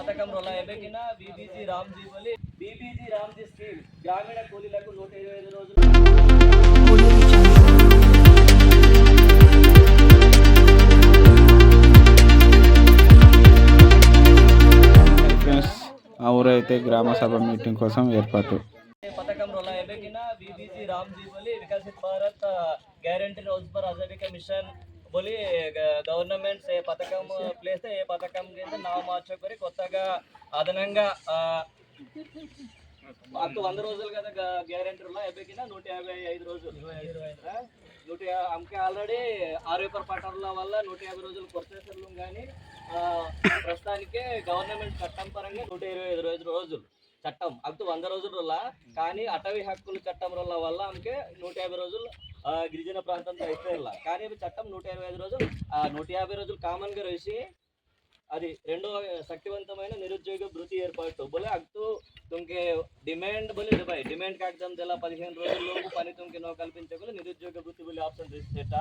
పథకం రొలాయబెకిన బీబీజీ రామ్జీ బోలి బీబీజీ రామ్జీ స్కీమ్ గ్రామీణ కూలీలకు 125 రోజులు. ఆ ఊరైతే గ్రామ సభ మీటింగ్ కోసం ఏర్పాటు. पथकम रोलायबेकिना बीबीजी रामजी बोली विकसित भारत गारंटी रोज पर आजीविका मिशन बोली गवर्नमेंट से పథకం ప్లేస్ ఏ పథకం కింద నామ మార్చుకొని కొత్తగా అదనంగా అంత 100 రోజులు కదా గ్యారెంటీ రోలాయబెకిన 155 రోజులు 100 అమ్కే ఆల్రెడీ ఆర్వేపర్ పట్టణాల వల్ల 150 రోజులు కొరతలు కానీ ప్రస్తుతానికి గవర్నమెంట్ చట్టం పరంగా 125 రోజులు చట్టం అంత 100 రోజుల కానీ అటవీ హక్కుల చట్టం వల్ల ఆమెకి 150 రోజులు గిరిజన ప్రాంతంలో అయిపోయేలా కానీ చట్టం 125 రోజులు 150 రోజులు కామన్గా వేసి అది రెండో శక్తివంతమైన నిరుద్యోగ భృతి ఏర్పాటు బోలే అక్తు తుంకే డిమాండ్ బోలే డిమాండ్ కాగ్జామ్ తెల 15 రోజుల్లోపు పని తుంకే నో కల్పించగల నిరుద్యోగ భృతి బోలే ఆప్షన్ చేసేట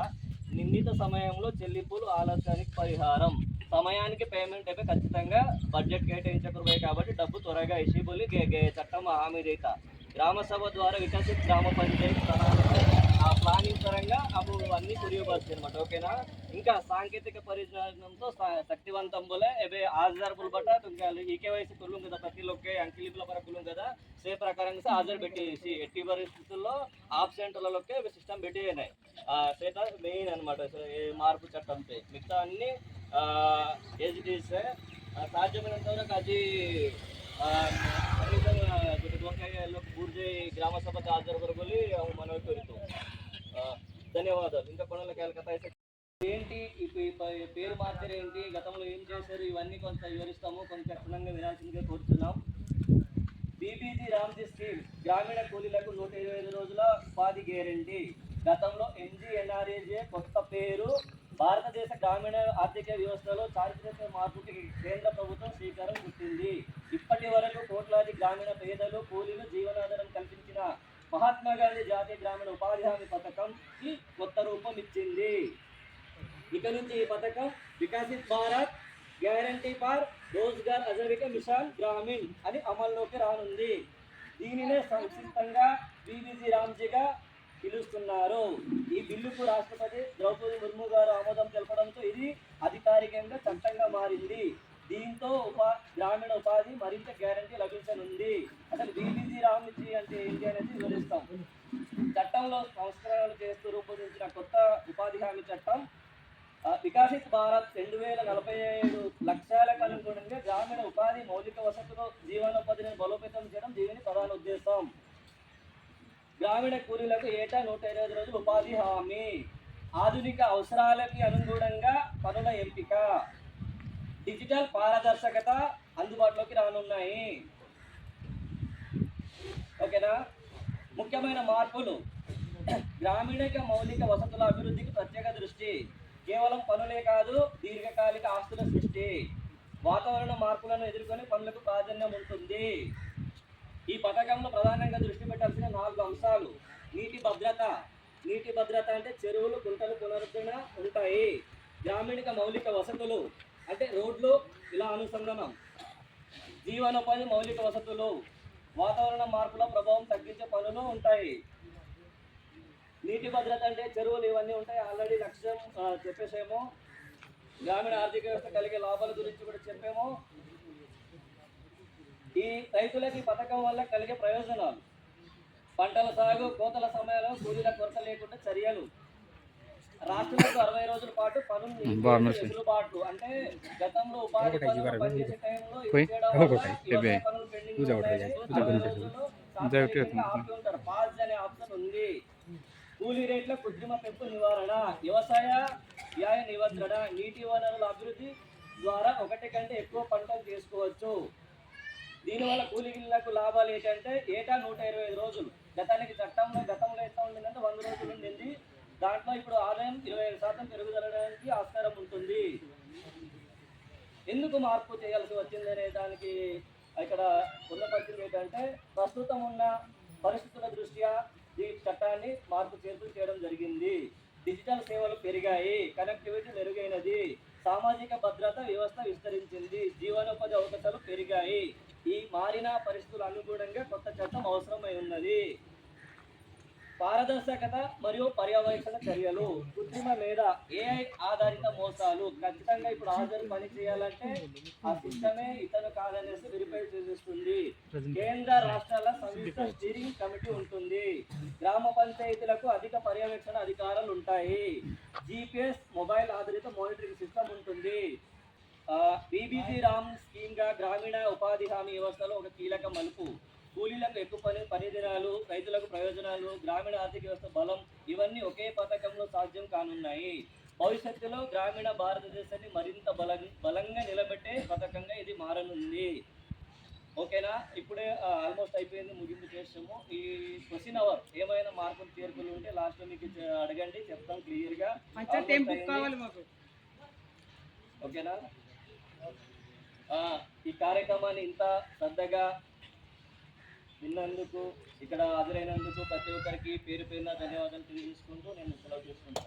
నిర్ణీత సమయంలో చెల్లింపులు ఆలస్యానికి పరిహారం సమయానికి పేమెంట్ అయితే ఖచ్చితంగా బడ్జెట్ కేటాయించకూడదు కాబట్టి డబ్బు త్వరగా ఇచ్చి బోలి చట్టం హామీ చేత గ్రామ సభ ద్వారా వికసిత గ్రామ పంచాయతీ ప్రణాళిక ఆ ప్లానింగ్ పరంగా అప్పుడు అన్నీ కురియబడుతుంది అనమాట. ఓకేనా. ఇంకా సాంకేతిక పరిజ్ఞానంతో శక్తివంతం బోలే ଏବେ ఆధార్ బుల్ బట ఈకేవైసీ కుల్లుం కదా ప్రతి లోకే అంకిలిపుల పర కుల్లుం కదా సే ప్రకారంగా ఆధార్ పెట్టేసి ఎట్టి పరిస్థితుల్లో ఆబ్సెంట్లలోకే సిస్టమ్ పెట్టేనాయి సేట మెయిన్ అనమాట మార్పు చట్టంపై మిగతా అన్ని एच साध्यమైనంత వరకు అది लोग बूर्जे ग्राम सभा हाजर बरगोली मनवी करीतो. ధన్యవాదాలు. ఇంకా కొనల కథ ఏంటి పేరు మార్చారు ఏంటి గతంలో ఏం చేశారు ఇవన్నీ కొంత వివరిస్తాము కొంచెం క్షుణ్ణంగా వినాల్సిందిగా కోరుతున్నాం. బీబీజీ రామ్జీ స్కీమ్ గ్రామీణ కూలీలకు 125 రోజుల ఉపాధి గ్యారెంటీ. గతంలో ఎంజీఎన్ఆర్ఏజే కొత్త పేరు. భారతదేశ గ్రామీణ ఆర్థిక వ్యవస్థలో చారిత్రక మార్పుకి కేంద్ర ప్రభుత్వం శ్రీకారం చుట్టింది. ఇప్పటి వరకు కోట్లాది గ్రామీణ పేదలు కూలీలు జీవనాధారం కల్పించిన మహాత్మా గాంధీ జాతీయ గ్రామీణ ఉపాధి హామీ పథకంకి కొత్త రూపం ఇచ్చింది. ఇక నుంచి ఈ పథకం Viksit Bharat guarantee for Rozgar Ajeevika mission Gramin అని అమల్లోకి రానుంది. దీనినే సంక్షిప్తంగా బీబీజీ రామ్జీగా పిలుస్తున్నారు. ఈ బిల్లుకు రాష్ట్రపతి ద్రౌపది ముర్ము గారు ఆమోదం తెలపడంతో ఇది అధికారికంగా చట్టంగా మారింది. దీంతో గ్రామీణ ఉపాధి మరింత గ్యారంటీ లభించనుంది. అసలు బీబీజీ రామ్జీ అంటే ఏంటి అనేది వివరిస్తాం. చట్టంలో సంస్కరణలు చేస్తూ రూపొందించిన కొత్త ఉపాధి హామీ చట్టం వికసిత్ భారత్ 2045 లక్ష్యాలకు అనుగుణంగా గ్రామీణ ఉపాధి మౌలిక వసతులు జీవనోపాధిని బలోపేతం చేయడం దీని ప్రధాన ఉద్దేశం. గ్రామీణ కూలీలకు ఏటా 125 రోజులు ఉపాధి హామీ. ఆధునిక అవసరాలకి అనుగుణంగా పనుల ఎంపిక, డిజిటల్ పారదర్శకత అందుబాటులోకి రానున్నాయి. ఓకేనా. ముఖ్యమైన మార్పులు గ్రామీణ మౌలిక వసతుల అభివృద్ధికి ప్రత్యేక దృష్టి. కేవలం పనులే కాదు దీర్ఘకాలిక ఆస్తుల సృష్టి. వాతావరణ మార్పులను ఎదుర్కొని పనులకు ప్రాధాన్యం ఉంటుంది. ఈ పథకంలో ప్రధానంగా దృష్టి పెట్టాల్సిన 4 అంశాలు. నీటి భద్రత. నీటి భద్రత అంటే చెరువులు కుంటలు పునరుద్ధరణ ఉంటాయి. గ్రామీణ మౌలిక వసతులు అంటే రోడ్లు ఇలా అనుసంధానం. జీవనోపాధి మౌలిక వసతులు వాతావరణ మార్పుల ప్రభావం తగ్గించే పనులు ఉంటాయి. నీటి భద్రత అంటే చెరువులు ఇవన్నీ ఉంటాయి. ఆల్రెడీ లక్ష్యం చెప్పేసేమో. గ్రామీణ ఆర్థిక వ్యవస్థ కలిగే లాభాల గురించి కూడా చెప్పాము. ఈ రైతులకి పథకం వల్ల కలిగే ప్రయోజనాలు: పంటల సాగు, కోతల సమయంలో కూలీల కొరత లేకుండా చర్యలు, రాష్ట్రాలకు 60 రోజుల పాటు పనులు వెసులుబాటు. అంటే గతంలో ఉపాధి పనిచేసే టైంలో పనులు పెండింగ్ పాస్ అనే ఆప్షన్ ఉంది. కూలీ రేట్ల కృత్రిమ పెంపు నివారణ, వ్యవసాయ వ్యయ నియంత్రణ, నీటి వనరుల అభివృద్ధి ద్వారా ఒకటి కంటే ఎక్కువ పంటలు చేసుకోవచ్చు. దీనివల్ల కూలీలకు లాభాలు ఏంటంటే ఏటా 125 రోజులు. గతంలో ఎంత ఉండిందంటే 100 రోజులు ఉండింది. దాంట్లో ఇప్పుడు ఆదాయం 25% పెరుగుదలడానికి ఆస్కారం ఉంటుంది. ఎందుకు మార్పు చేయాల్సి వచ్చిందనే దానికి ఇక్కడ ఉన్న పరిస్థితి ఏంటంటే ప్రస్తుతం ఉన్న పరిస్థితుల దృష్ట్యా ఈ చట్టాన్ని మార్పు చేర్పులు చేయడం జరిగింది. డిజిటల్ సేవలు పెరిగాయి, కనెక్టివిటీ మెరుగైనది, సామాజిక భద్రత వ్యవస్థ విస్తరించింది, జీవనోపాధి అవకాశాలు పెరిగాయి. మారిన పరిస్థితులు అనుగుణంగా కొత్త చట్టం అవసరమై ఉన్నది. పారదర్శకత మరియు పర్యవేక్షణ చర్యలు. కృత్రిమ మేధ, ఏఐ ఆధారిత మోసాలు. ఖచ్చితంగా ఇప్పుడు హాజరు పని చేయాలంటే ఆ సిస్టమే ఇతను కాదనేసి వెరిఫై చేసేస్తుంది. కేంద్ర రాష్ట్రాల సంయుక్త స్టీరింగ్ కమిటీ ఉంటుంది. గ్రామ పంచాయతీలకు అధిక పర్యవేక్షణ అధికారాలు ఉంటాయి. జిపిఎస్ మొబైల్ ఆధారిత మానిటరింగ్ సిస్టమ్ ఉంటుంది. బీబీజీ రామ్ స్కీమ్ గా గ్రామీణ ఉపాధి హామీ వ్యవస్థలో ఒక కీలక మలుపు. కూలీలకు ఎక్కువ పని దినాలు, రైతులకు ప్రయోజనాలు, గ్రామీణ ఆర్థిక వ్యవస్థ బలం, ఇవన్నీ ఒకే పథకంలో సాధ్యం కానున్నాయి. భవిష్యత్తులో గ్రామీణ భారతదేశాన్ని మరింత బలంగా నిలబెట్టే పథకంగా ఇది మారనుంది. ఓకేనా? ఇప్పుడే ఆల్మోస్ట్ అయిపోయింది, ముగింపు చేస్తాము. ఈ క్వశ్చన్ అవర్ ఏమైనా మార్పులు చేర్పులు ఉంటే లాస్ట్ మీకు అడగండి, చెప్తాం క్లియర్గా. ఓకేనా? ఈ కార్యక్రమాన్ని ఇంత శ్రద్ధగా విన్నందుకు, ఇక్కడ హాజరైనందుకు ప్రతి ఒక్కరికి పేరు పేరున ధన్యవాదాలు తెలియజేసుకుంటూ నేను సెలవు చేసుకుంటాను.